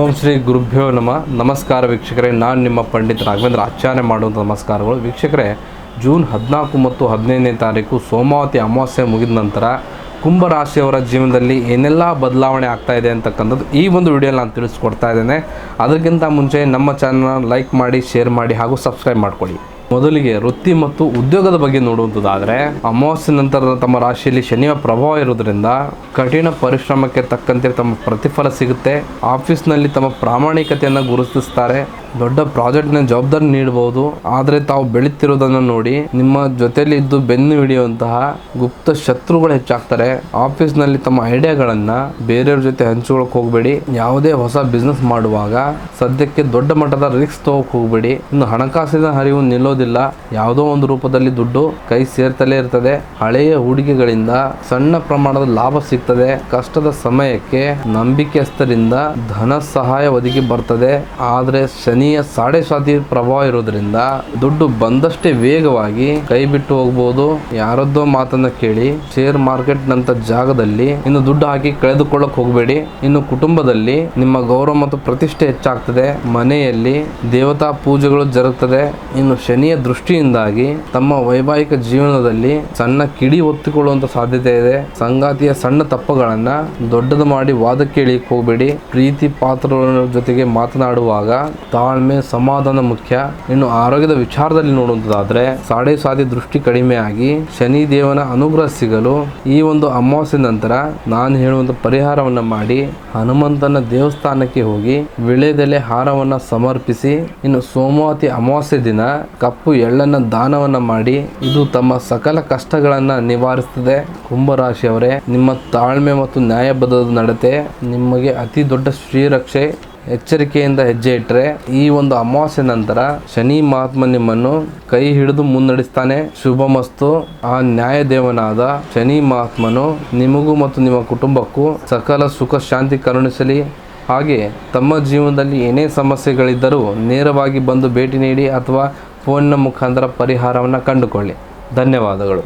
ಓಂ ಶ್ರೀ ಗುರುಭ್ಯೋ ನಮಸ್ಕಾರ ವೀಕ್ಷಕರೇ, ನಾನು ನಿಮ್ಮ ಪಂಡಿತ ರಾಘವೇಂದ್ರ ಆಚಾರ್ಯ ಮಾಡುವಂಥ ನಮಸ್ಕಾರಗಳು. ವೀಕ್ಷಕರೇ, ಜೂನ್ 14 ಮತ್ತು 15ನೇ ತಾರೀಕು ಸೋಮಾವತಿ ಅಮಾವಾಸ್ಯೆ ಮುಗಿದ ನಂತರ ಕುಂಭರಾಶಿಯವರ ಜೀವನದಲ್ಲಿ ಏನೆಲ್ಲ ಬದಲಾವಣೆ ಆಗ್ತಾ ಇದೆ ಅಂತಕ್ಕಂಥದ್ದು ಈ ಒಂದು ವಿಡಿಯೋಲಿ ನಾನು ತಿಳಿಸ್ಕೊಡ್ತಾ ಇದ್ದೇನೆ. ಅದಕ್ಕಿಂತ ಮುಂಚೆ ನಮ್ಮ ಚಾನಲ್ನ ಲೈಕ್ ಮಾಡಿ, ಶೇರ್ ಮಾಡಿ ಹಾಗೂ ಸಬ್ಸ್ಕ್ರೈಬ್ ಮಾಡ್ಕೊಳ್ಳಿ. ಮೊದಲಿಗೆ ವೃತ್ತಿ ಮತ್ತು ಉದ್ಯೋಗದ ಬಗ್ಗೆ ನೋಡುವಂಥದ್ದಾದರೆ, ಅಮಾವಾಸ್ಯೆ ನಂತರದ ತಮ್ಮ ರಾಶಿಯಲ್ಲಿ ಶನಿಯ ಪ್ರಭಾವ ಇರೋದ್ರಿಂದ ಕಠಿಣ ಪರಿಶ್ರಮಕ್ಕೆ ತಕ್ಕಂತೆ ತಮ್ಮ ಪ್ರತಿಫಲ ಸಿಗುತ್ತೆ. ಆಫೀಸ್ನಲ್ಲಿ ತಮ್ಮ ಪ್ರಾಮಾಣಿಕತೆಯನ್ನು ಗುರುತಿಸ್ತಾರೆ. ದೊಡ್ಡ ಪ್ರಾಜೆಕ್ಟ್ನ ಜವಾಬ್ದಾರಿ ನೀಡಬಹುದು. ಆದರೆ ತಾವು ಬೆಳೀತಿರೋದನ್ನು ನೋಡಿ ನಿಮ್ಮ ಜೊತೆಯಲ್ಲಿ ಇದ್ದು ಬೆನ್ನು ಹಿಡಿಯುವಂತಹ ಗುಪ್ತ ಶತ್ರುಗಳು ಹೆಚ್ಚಾಗ್ತಾರೆ. ಆಫೀಸ್ನಲ್ಲಿ ತಮ್ಮ ಐಡಿಯಾಗಳನ್ನು ಬೇರೆಯವ್ರ ಜೊತೆ ಹಂಚಿಕೊಳ್ಳಕ್ಕೆ ಹೋಗಬೇಡಿ. ಯಾವುದೇ ಹೊಸ ಬಿಸ್ನೆಸ್ ಮಾಡುವಾಗ ಸದ್ಯಕ್ಕೆ ದೊಡ್ಡ ಮಟ್ಟದ ರಿಸ್ಕ್ ತಗೋಕ್ ಹೋಗಬೇಡಿ. ಇನ್ನು ಹಣಕಾಸಿನ ಹರಿವು ನಿಲ್ಲೋದಿಲ್ಲ. ಯಾವುದೋ ಒಂದು ರೂಪದಲ್ಲಿ ದುಡ್ಡು ಕೈ ಸೇರ್ತಲೇ ಇರ್ತದೆ. ಹಳೆಯ ಹೂಡಿಕೆಗಳಿಂದ ಸಣ್ಣ ಪ್ರಮಾಣದ ಲಾಭ ಸಿಗ್ತದೆ. ಕಷ್ಟದ ಸಮಯಕ್ಕೆ ನಂಬಿಕೆಸ್ಥರಿಂದ ಧನ ಸಹಾಯ ಒದಗಿ ಬರ್ತದೆ. ಆದರೆ ಶನಿಯ ಸಾಡೆ ಸ್ವಾತಿ ಪ್ರಭಾವ ಇರೋದ್ರಿಂದ ದುಡ್ಡು ಬಂದಷ್ಟೇ ವೇಗವಾಗಿ ಕೈ ಬಿಟ್ಟು ಹೋಗಬಹುದು. ಯಾರದ್ದೋ ಮಾತನ್ನ ಕೇಳಿ ಶೇರ್ ಮಾರ್ಕೆಟ್ ನಂತ ಜಾಗದಲ್ಲಿ ಇನ್ನು ದುಡ್ಡು ಹಾಕಿ ಕಳೆದುಕೊಳ್ಳಕ್ ಹೋಗಬೇಡಿ. ಇನ್ನು ಕುಟುಂಬದಲ್ಲಿ ನಿಮ್ಮ ಗೌರವ ಮತ್ತು ಪ್ರತಿಷ್ಠೆ ಹೆಚ್ಚಾಗ್ತದೆ. ಮನೆಯಲ್ಲಿ ದೇವತಾ ಪೂಜೆಗಳು ಜರುಗುತ್ತದೆ. ಇನ್ನು ಶನಿಯ ದೃಷ್ಟಿಯಿಂದಾಗಿ ತಮ್ಮ ವೈವಾಹಿಕ ಜೀವನದಲ್ಲಿ ಸಣ್ಣ ಕಿಡಿ ಒತ್ತಿಕೊಳ್ಳುವಂತ ಸಾಧ್ಯತೆ ಇದೆ. ಸಂಗಾತಿಯ ಸಣ್ಣ ತಪ್ಪುಗಳನ್ನ ದೊಡ್ಡದು ಮಾಡಿ ವಾದಕ್ಕೆ ಇಳಿಯಕ್ಕೆ ಹೋಗಬೇಡಿ. ಪ್ರೀತಿ ಪಾತ್ರರ ಜೊತೆಗೆ ಮಾತನಾಡುವಾಗ ತಾಳ್ಮೆ, ಸಮಾಧಾನ ಮುಖ್ಯ. ಇನ್ನು ಆರೋಗ್ಯದ ವಿಚಾರದಲ್ಲಿ ನೋಡುವಂತದಾದ್ರೆ, ಸಾಡೆ ಸ್ವಾತಿ ದೃಷ್ಟಿ ಕಡಿಮೆ ಆಗಿ ಶನಿ ದೇವನ ಅನುಗ್ರಹ ಸಿಗಲು ಈ ಒಂದು ಅಮಾವಾಸ್ಯೆ ನಂತರ ನಾನು ಹೇಳುವಂತ ಪರಿಹಾರವನ್ನ ಮಾಡಿ ಹನುಮಂತನ ದೇವಸ್ಥಾನಕ್ಕೆ ಹೋಗಿ ವಿಳೆದೆಲೆ ಹಾರವನ್ನ ಸಮರ್ಪಿಸಿ ಇನ್ನು ಸೋಮವತಿ ಅಮಾವಾಸ್ಯೆ ದಿನ ಕಪ್ಪು ಎಳ್ಳನ್ನ ದಾನವನ್ನ ಮಾಡಿ ಇದು ತಮ್ಮ ಸಕಲ ಕಷ್ಟಗಳನ್ನ ನಿವಾರಿಸುತ್ತದೆ. ಕುಂಭರಾಶಿಯವರೇ, ನಿಮ್ಮ ತಾಳ್ಮೆ ಮತ್ತು ನ್ಯಾಯಬದ್ಧದ ನಡತೆ ನಿಮಗೆ ಅತಿ ದೊಡ್ಡ ಶ್ರೀರಕ್ಷೆ. ಎಚ್ಚರಿಕೆಯಿಂದ ಹೆಜ್ಜೆ ಇಟ್ಟರೆ ಈ ಒಂದು ಅಮಾವಾಸ್ಯೆ ನಂತರ ಶನಿ ಮಹಾತ್ಮ ನಿಮ್ಮನ್ನು ಕೈ ಹಿಡಿದು ಮುನ್ನಡೆಸ್ತಾನೆ. ಶುಭಮಸ್ತು. ಆ ನ್ಯಾಯದೇವನಾದ ಶನಿ ಮಹಾತ್ಮನು ನಿಮಗೂ ಮತ್ತು ನಿಮ್ಮ ಕುಟುಂಬಕ್ಕೂ ಸಕಲ ಸುಖ ಶಾಂತಿ ಕರುಣಿಸಲಿ. ಹಾಗೆ ತಮ್ಮ ಜೀವನದಲ್ಲಿ ಏನೇ ಸಮಸ್ಯೆಗಳಿದ್ದರೂ ನೇರವಾಗಿ ಬಂದು ಭೇಟಿ ನೀಡಿ ಅಥವಾ ಫೋನ್ನ ಮುಖಾಂತರ ಪರಿಹಾರವನ್ನು ಕಂಡುಕೊಳ್ಳಿ. ಧನ್ಯವಾದಗಳು.